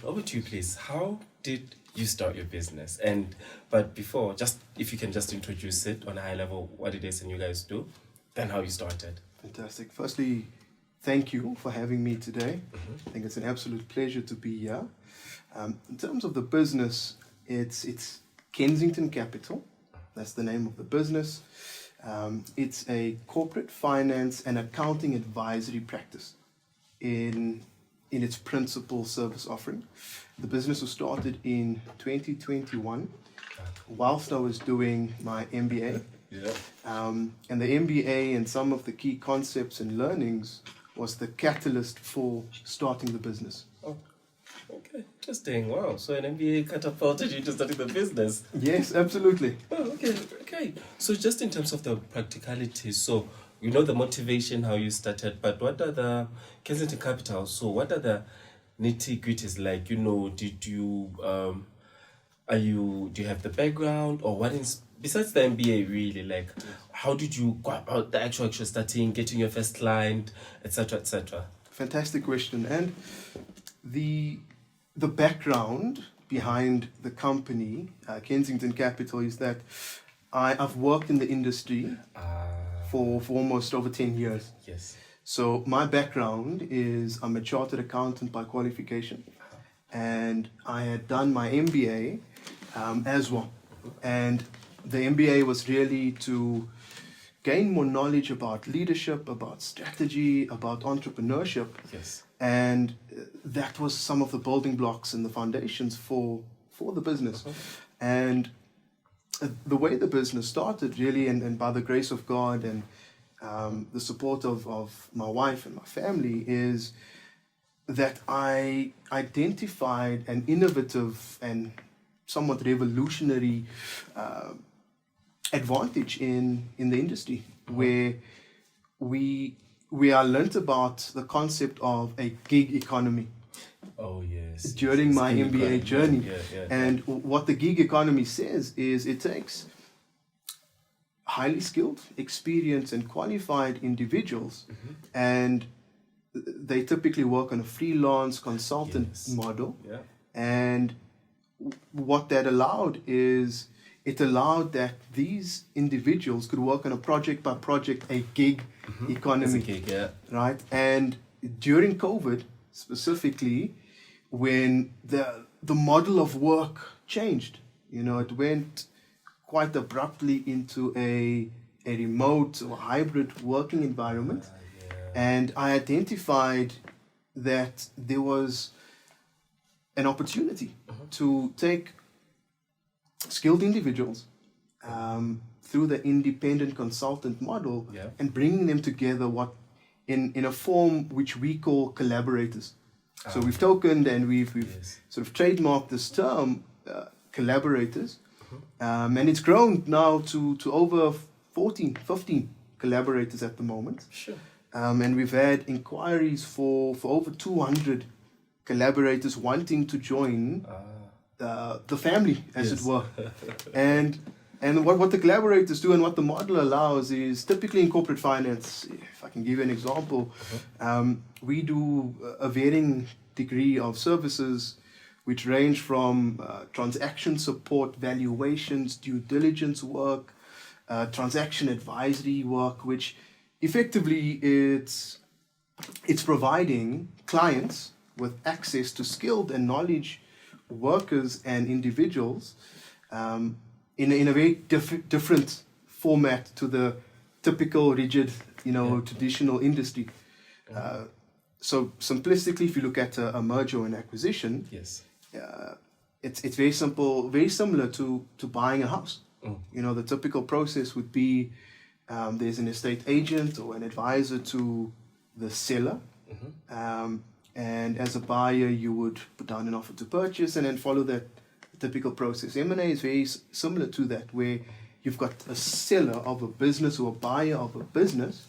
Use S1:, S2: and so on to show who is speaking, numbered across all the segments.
S1: over to you, please. How did you start your business? But before, just if you can just introduce it on a high level, what it is and you guys do, then how you started.
S2: Fantastic. Firstly, thank you for having me today. I think it's an absolute pleasure to be here. In terms of the business, it's Kensington Capital. That's the name of the business. It's a corporate finance and accounting advisory practice in its principal service offering. The business was started in 2021 whilst I was doing my MBA.
S1: Yeah.
S2: And the MBA and some of the key concepts and learnings was the catalyst for starting the business.
S1: Oh, okay. Interesting. Wow. So an MBA catapulted you to starting the business.
S2: Yes, absolutely.
S1: Oh, okay. Okay. So just in terms of the practicalities, so you know the motivation, how you started, but what are the Kensington Capital? So what are the nitty-gritties like? You know, did you do you have the background, or what is besides the MBA really, like how did you go about the actual starting, getting your first client, etc., etc.?
S2: Fantastic question. And the background behind the company, Kensington Capital, is that I've worked in the industry for almost over 10 years.
S1: Yes.
S2: So my background is I'm a chartered accountant by qualification, and I had done my MBA as well. And the MBA was really to gain more knowledge about leadership, about strategy, about entrepreneurship.
S1: Yes.
S2: And that was some of the building blocks and the foundations for the business. And the way the business started really, and by the grace of God and the support of my wife and my family, is that I identified an innovative and somewhat revolutionary advantage in the industry, where we are learnt about the concept of a gig economy.
S1: Oh yes.
S2: During my MBA journey.
S1: Yeah.
S2: And what the gig economy says is it takes highly skilled, experienced and qualified individuals, and they typically work on a freelance consultant model.
S1: Yeah.
S2: And what that allowed is it allowed that these individuals could work on a project by project, a gig economy.
S1: It's a gig, yeah.
S2: Right? And during COVID specifically, when the model of work changed, it went quite abruptly into a remote or hybrid working environment. And I identified that there was an opportunity to take skilled individuals through the independent consultant model and bringing them together in a form which we call collaborators. So we've tokened and we've sort of trademarked this term, collaborators, and it's grown now to over 15 collaborators at the moment.
S1: Sure.
S2: And we've had inquiries for over 200 collaborators wanting to join the family, as it were. And what the collaborators do and what the model allows is typically in corporate finance, if I can give you an example, we do a varying degree of services which range from transaction support, valuations, due diligence work, transaction advisory work, which effectively it's providing clients with access to skilled and knowledge workers and individuals in a very different format to the typical rigid, traditional industry. So simplistically, if you look at a merger or an acquisition, it's very simple, very similar to buying a house. The typical process would be there's an estate agent or an advisor to the seller. And as a buyer, you would put down an offer to purchase and then follow that typical process. M&A is very similar to that, where you've got a seller of a business or a buyer of a business,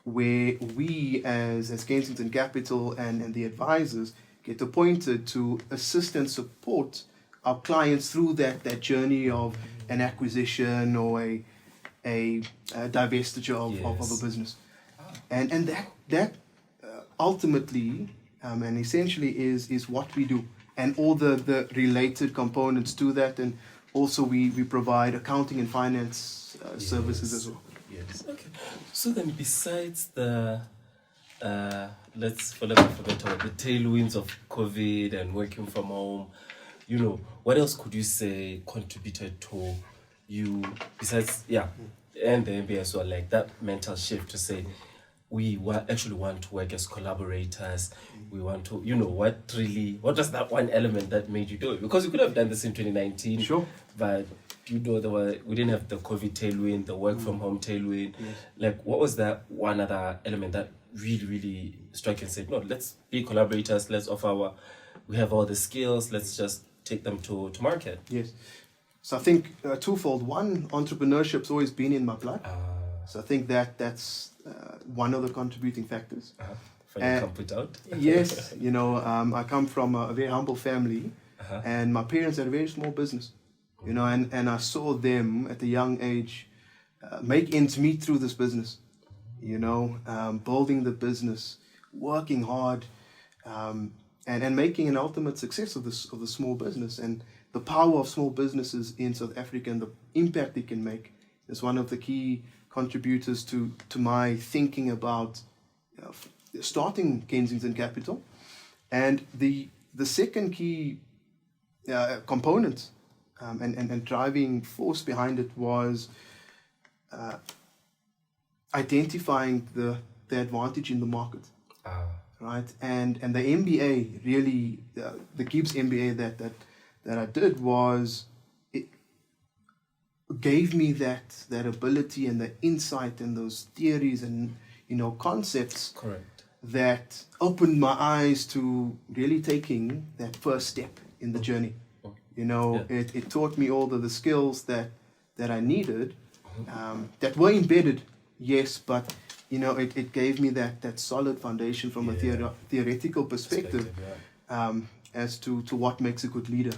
S2: where we as Kensington Capital and the advisors get appointed to assist and support our clients through that journey of an acquisition or a divestiture of a business. And that ultimately and essentially is what we do and all the related components to that. And also we provide accounting and finance services as well.
S1: Yes. Okay. So then, besides the let's for lack of a better word, the tailwinds of COVID and working from home, what else could you say contributed to you besides and the MBA as well, like that mental shift to say we actually want to work as collaborators. We want to, what was that one element that made you do it? Because you could have done this in 2019.
S2: Sure.
S1: But, we didn't have the COVID tailwind, the work from home tailwind. Yes. Like, what was that one other element that really, really struck and said, no, let's be collaborators, let's we have all the skills, let's just take them to market?
S2: Yes. So I think twofold. One, entrepreneurship's always been in my blood. So I think that's one of the contributing factors.
S1: Come put out.
S2: Yes, I come from a very humble family, and my parents had a very small business, and I saw them at a young age make ends meet through this business, building the business, working hard, and making an ultimate success of the small business. And the power of small businesses in South Africa and the impact they can make is one of the key contributors to my thinking about starting Kensington Capital. And the second key component and driving force behind it was identifying the advantage in the market. Right? And the MBA really, the GIBS MBA that I did was, it gave me that ability and the insight and those theories and concepts.
S1: Correct.
S2: That opened my eyes to really taking that first step in the journey. It taught me all the skills that I needed, that were embedded, yes, but it gave me that solid foundation from a theoretical perspective as to what makes a good leader.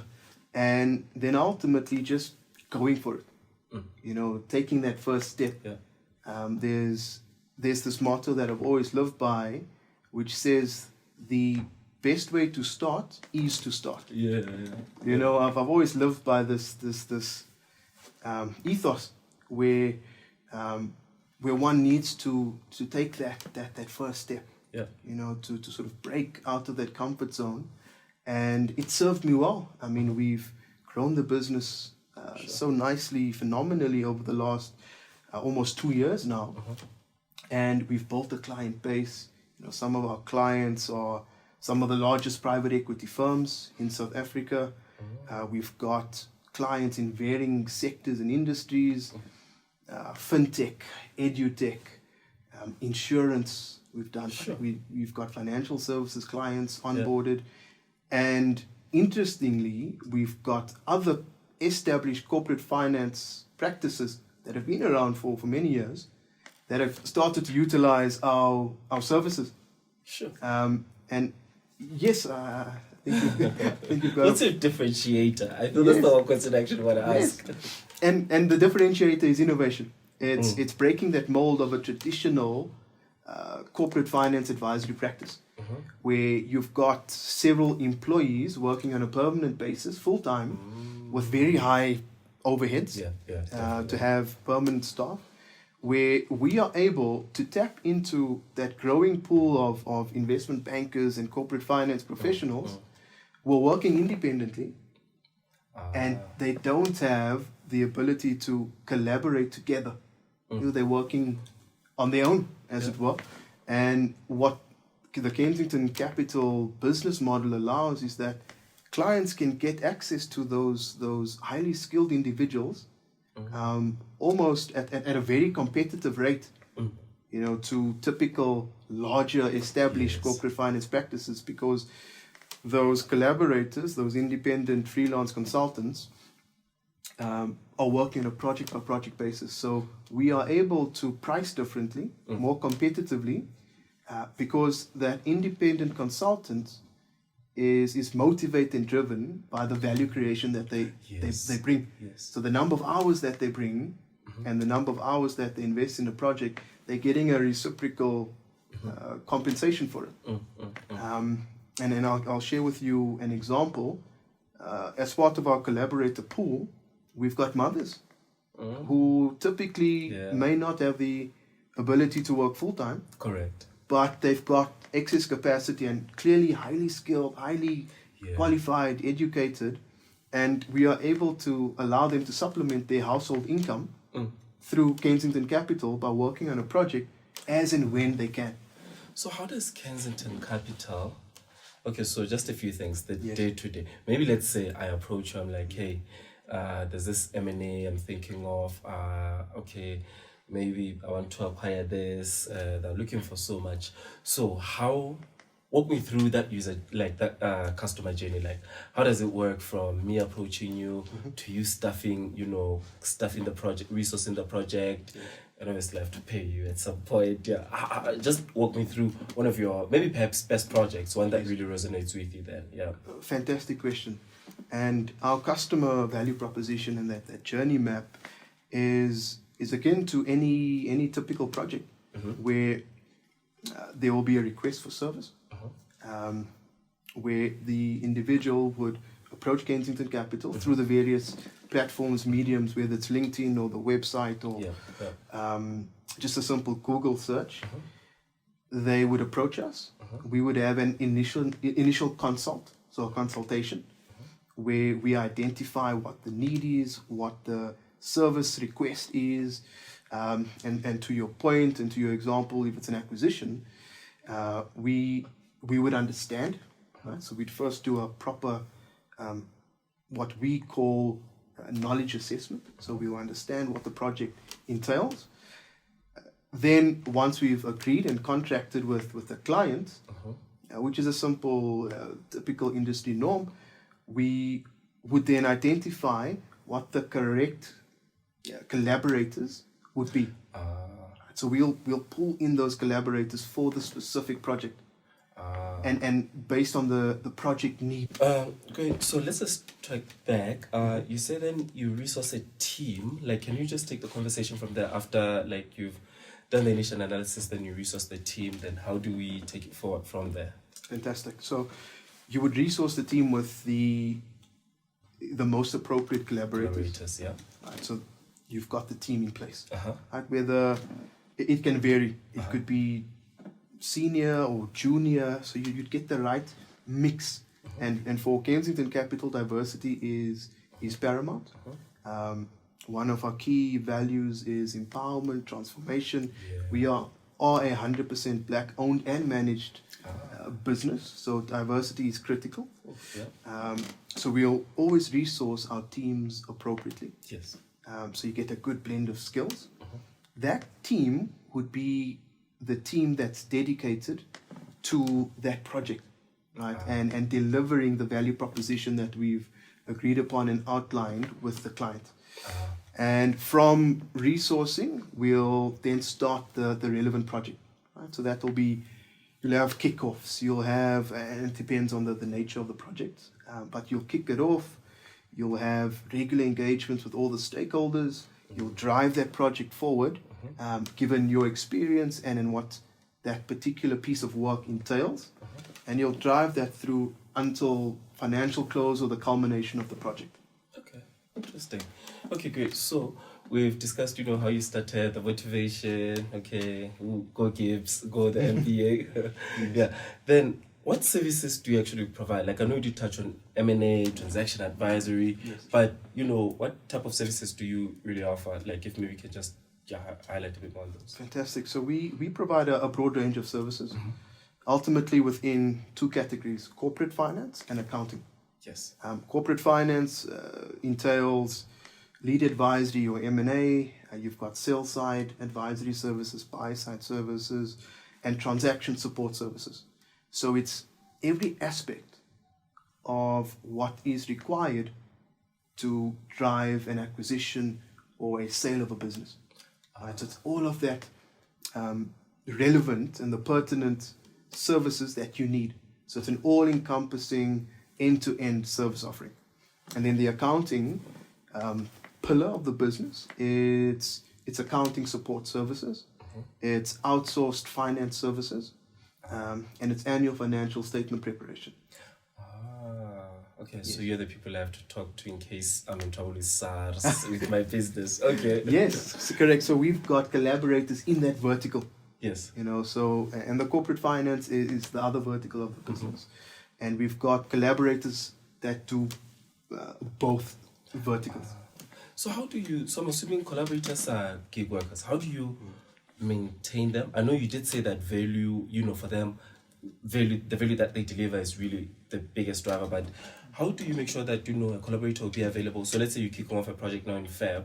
S2: And then ultimately just going for it, taking that first step. There's this motto that I've always lived by, which says the best way to start is to start. I've always lived by this ethos where one needs to take that first step. To sort of break out of that comfort zone. And it served me well. I mean, we've grown the business so nicely, phenomenally over the last almost 2 years now. And we've built a client base. Some of our clients are some of the largest private equity firms in South Africa. We've got clients in varying sectors and industries, fintech, edutech, insurance. We've got financial services clients onboarded. And interestingly, we've got other established corporate finance practices that have been around for many years that have started to utilize our services.
S1: Sure.
S2: And yes, I think you've got...
S1: What's a differentiator? I know that's the one question I actually want to ask.
S2: And the differentiator is innovation. It's breaking that mold of a traditional corporate finance advisory practice, where you've got several employees working on a permanent basis, full-time, with very high overheads to have permanent staff, where we are able to tap into that growing pool of investment bankers and corporate finance professionals who are working independently, and they don't have the ability to collaborate together. They're working on their own, as it were. And what the Kensington Capital business model allows is that clients can get access to those highly skilled individuals almost at a very competitive rate, to typical larger established corporate finance practices, because those collaborators, those independent freelance consultants, are working on a project by project basis. So we are able to price differently, more competitively, because that independent consultant is motivated and driven by the value creation that they bring. So the number of hours that they bring and the number of hours that they invest in a project, they're getting a reciprocal compensation for it. and then I'll share with you an example. As part of our collaborator pool, we've got mothers who typically may not have the ability to work full time.
S1: Correct.
S2: But they've got excess capacity and clearly highly skilled, highly qualified, educated, and we are able to allow them to supplement their household income through Kensington Capital by working on a project as and when they can.
S1: So how does Kensington Capital, okay, so just a few things, the day to day. Maybe let's say I approach you, I'm like, hey, there's this M&A I'm thinking of, okay, maybe I want to acquire this, they're looking for so much. So walk me through that user, like that customer journey, like how does it work from me approaching you to you staffing the project, resourcing the project, and obviously I have to pay you at some point. Just walk me through one of your, maybe perhaps best projects, one that really resonates with you then.
S2: Fantastic question. And our customer value proposition and that journey map is akin to any typical project where there will be a request for service, where the individual would approach Kensington Capital through the various platforms, mediums, whether it's LinkedIn or the website or just a simple Google search. They would approach us. We would have an initial consult, so a consultation, where we identify what the need is, what the service request is, and to your point and to your example, if it's an acquisition, we would understand, right? So we'd first do a proper what we call knowledge assessment. So we'll understand what the project entails. Then once we've agreed and contracted with the client, which is a simple, typical industry norm, we would then identify what the correct collaborators would be. So we'll pull in those collaborators for the specific project. And based on the project need.
S1: Great. So let's just track back. You said then you resource a team. Like, can you just take the conversation from there after, like, you've done the initial analysis, then you resource the team, then how do we take it forward from there?
S2: Fantastic. So you would resource the team with the most appropriate collaborators. Right, so you've got the team in place. Right, whether it can vary. It could be senior or junior, so you'd get the right mix. And for Kensington Capital, diversity is paramount. One of our key values is empowerment, transformation. We are a 100% Black owned and managed business, so diversity is critical. So we'll always resource our teams appropriately. So you get a good blend of skills. That team would be the team that's dedicated to that project, right? And delivering the value proposition that we've agreed upon and outlined with the client. And from resourcing, we'll then start the relevant project, right? So that will be, you'll have kickoffs, you'll have, and it depends on the nature of the project, but you'll kick it off, you'll have regular engagements with all the stakeholders, you'll drive that project forward, given your experience and in what that particular piece of work entails, and you'll drive that through until financial close or the culmination of the project.
S1: Okay, interesting. Okay, great. So we've discussed, how you started, the motivation, okay, go GIBS, go the MBA. Then what services do you actually provide? Like, I know you touch on M&A, transaction advisory, but, what type of services do you really offer? Like, if maybe we can just highlight a bit more on those.
S2: Fantastic. So we provide a broad range of services, ultimately within two categories, corporate finance and accounting. Corporate finance entails lead advisory or M&A. You've got sales side advisory services, buy side services, and transaction support services. So it's every aspect of what is required to drive an acquisition or a sale of a business. Right, so it's all of that relevant and the pertinent services that you need. So it's an all-encompassing end-to-end service offering. And then the accounting pillar of the business, it's accounting support services, it's outsourced finance services, and it's annual financial statement preparation.
S1: Okay, so you're the people I have to talk to in case I'm in trouble with SARS with my business. Okay.
S2: Yes, correct. So we've got collaborators in that vertical.
S1: Yes.
S2: So and the corporate finance is the other vertical of the business, and we've got collaborators that do both verticals.
S1: So how do you? So I'm assuming collaborators are gig workers. How do you maintain them? I know you did say that value. For them, the value that they deliver is really the biggest driver. But how do you make sure that a collaborator will be available? So let's say you kick off a project now in Feb,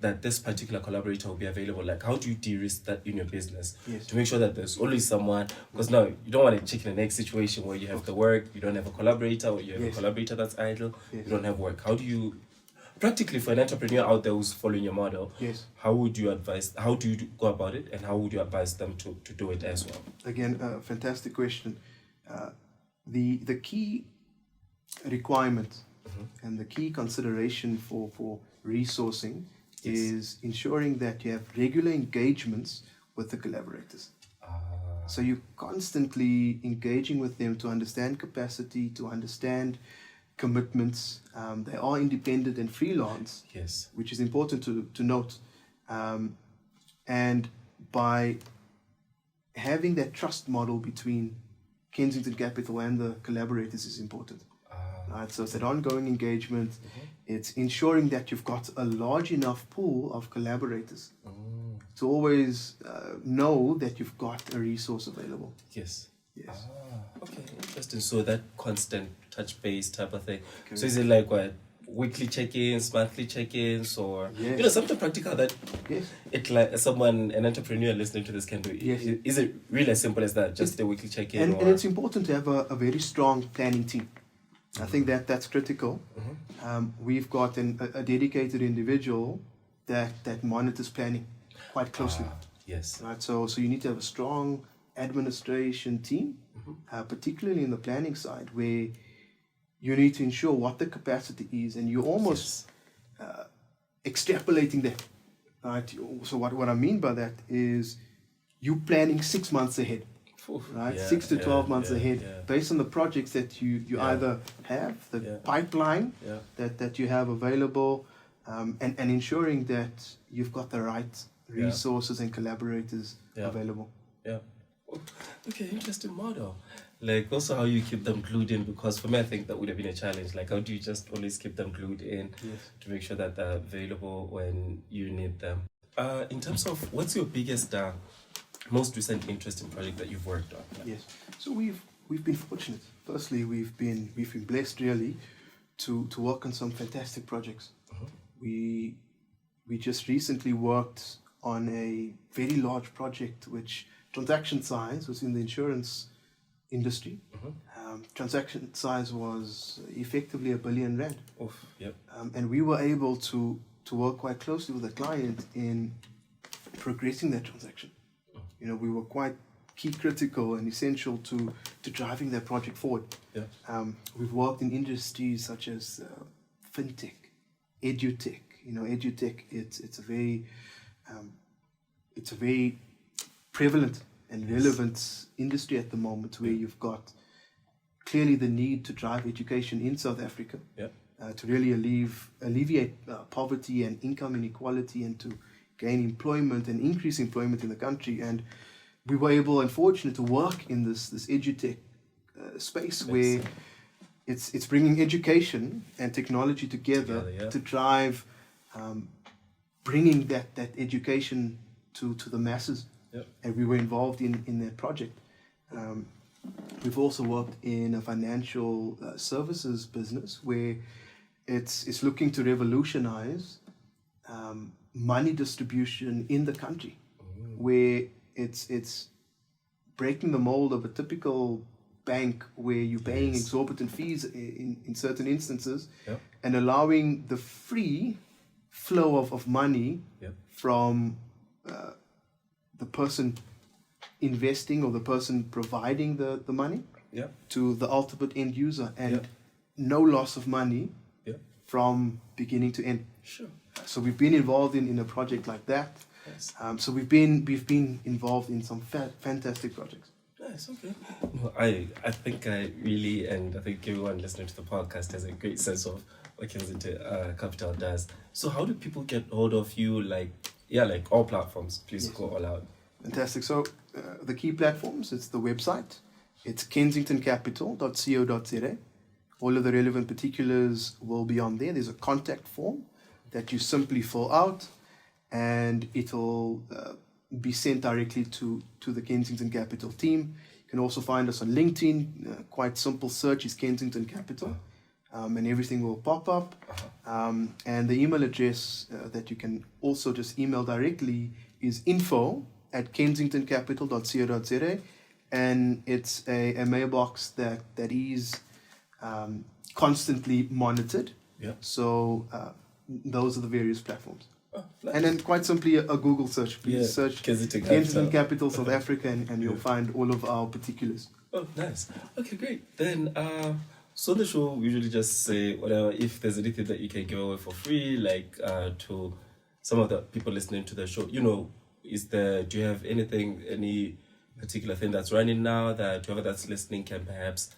S1: that this particular collaborator will be available. Like, how do you de-risk that in your business to make sure that there's always someone? Because now you don't want a chicken and egg situation where you have the work, you don't have a collaborator, or you have a collaborator that's idle, you don't have work. How do you, practically for an entrepreneur out there who's following your model, how would you advise? How do you go about it, and how would you advise them to do it as well?
S2: Again, fantastic question. The key requirement and the key consideration for resourcing is ensuring that you have regular engagements with the collaborators. So you're constantly engaging with them to understand capacity, to understand commitments. They are independent and freelance, which is important to note. And by having that trust model between Kensington Capital and the collaborators is important. Right, so it's that ongoing engagement. It's ensuring that you've got a large enough pool of collaborators to always know that you've got a resource available.
S1: Yes. Okay, interesting. So that constant touch base type of thing. Correct. So is it like what? Weekly check-ins, monthly check-ins, or something practical that it like an entrepreneur listening to this can do. Is it really as simple as that? Just a weekly check-in?
S2: And it's important to have a very strong planning team. I think that's critical. We've got a dedicated individual that monitors planning quite closely. Right. So you need to have a strong administration team, particularly in the planning side, where you need to ensure what the capacity is, and you're almost extrapolating that. Right. So what I mean by that is you planning 6 months ahead. Right, 6 to 12 months ahead, based on the projects that you either have, the pipeline that you have available, and ensuring that you've got the right resources and collaborators available.
S1: Okay, interesting model. Like also how you keep them glued in, because for me I think that would have been a challenge. Like how do you just always keep them glued in to make sure that they're available when you need them? In terms of what's your biggest most recent interesting project that you've worked on?
S2: So we've been fortunate. Firstly, we've been blessed really to work on some fantastic projects. We just recently worked on a very large project which transaction size was in the insurance industry. Transaction size was effectively R1 billion. And we were able to work quite closely with the client in progressing that transaction. We were quite key critical and essential to driving that project forward. We've worked in industries such as fintech, edutech. Edutech, it's a very prevalent and relevant industry at the moment, where you've got clearly the need to drive education in South Africa to really alleviate poverty and income inequality, and to gain employment and increase employment in the country. And we were able and fortunate to work in this edutech space, where it's bringing education and technology together to drive bringing that education to the masses. And we were involved in that project. We've also worked in a financial services business where it's looking to revolutionize money distribution in the country, where it's breaking the mold of a typical bank where you're paying exorbitant fees in certain instances, and allowing the free flow of money from the person investing or the person providing the money to the ultimate end user, and no loss of money from beginning to end. So we've been involved in a project like that. So we've been involved in some fantastic projects.
S1: Nice, okay. No, I think I really, and I think everyone listening to the podcast has a great sense of what Kensington Capital does. So how do people get hold of you? Like, yeah, like all platforms. Please
S2: Yes.
S1: go all out.
S2: Fantastic. So the key platforms, it's the website. It's kensingtoncapital.co.za. All of the relevant particulars will be on there. There's a contact form that you simply fill out, and it'll be sent directly to the Kensington Capital team. You can also find us on LinkedIn. Quite simple search is Kensington Capital, and everything will pop up. And the email address that you can also just email directly is info@kensingtoncapital.co.za, and it's a mailbox that is constantly monitored.
S1: Yeah.
S2: So those are the various platforms.
S1: Oh, nice.
S2: And then quite simply a Google search. Please search Kensington Capital South Africa, and you'll find all of our particulars.
S1: Oh, nice. Okay, great. Then, so the show we usually just say whatever. If there's anything that you can give away for free, like to some of the people listening to the show, you know, do you have any particular thing that's running now that whoever that's listening can perhaps,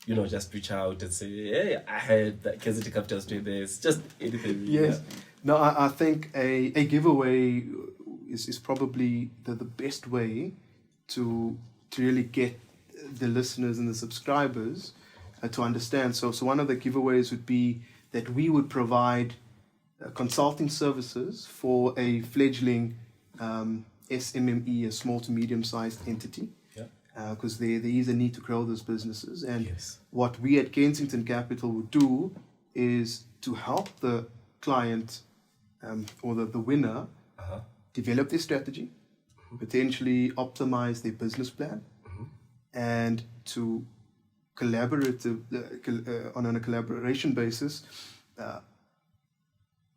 S1: you know, just reach out and say, hey, I heard that Kensington Capital is doing this. Just anything.
S2: Yes.
S1: Yeah.
S2: No, I think a giveaway is probably the best way to really get the listeners and the subscribers to understand. So one of the giveaways would be that we would provide consulting services for a fledgling SMME, a small to medium-sized entity. Because there is a need to grow those businesses. And what we at Kensington Capital would do is to help the client or the winner develop their strategy, potentially optimize their business plan, and to on a collaboration basis,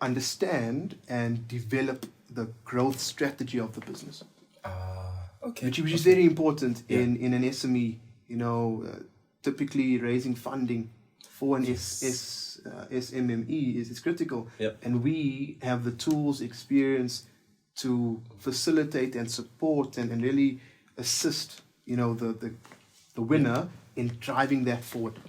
S2: understand and develop the growth strategy of the business.
S1: Okay.
S2: Which is very important in an SME, you know, typically raising funding for an SMME is critical. And we have the tools, experience to facilitate and support and really assist, you know, the winner in driving that forward.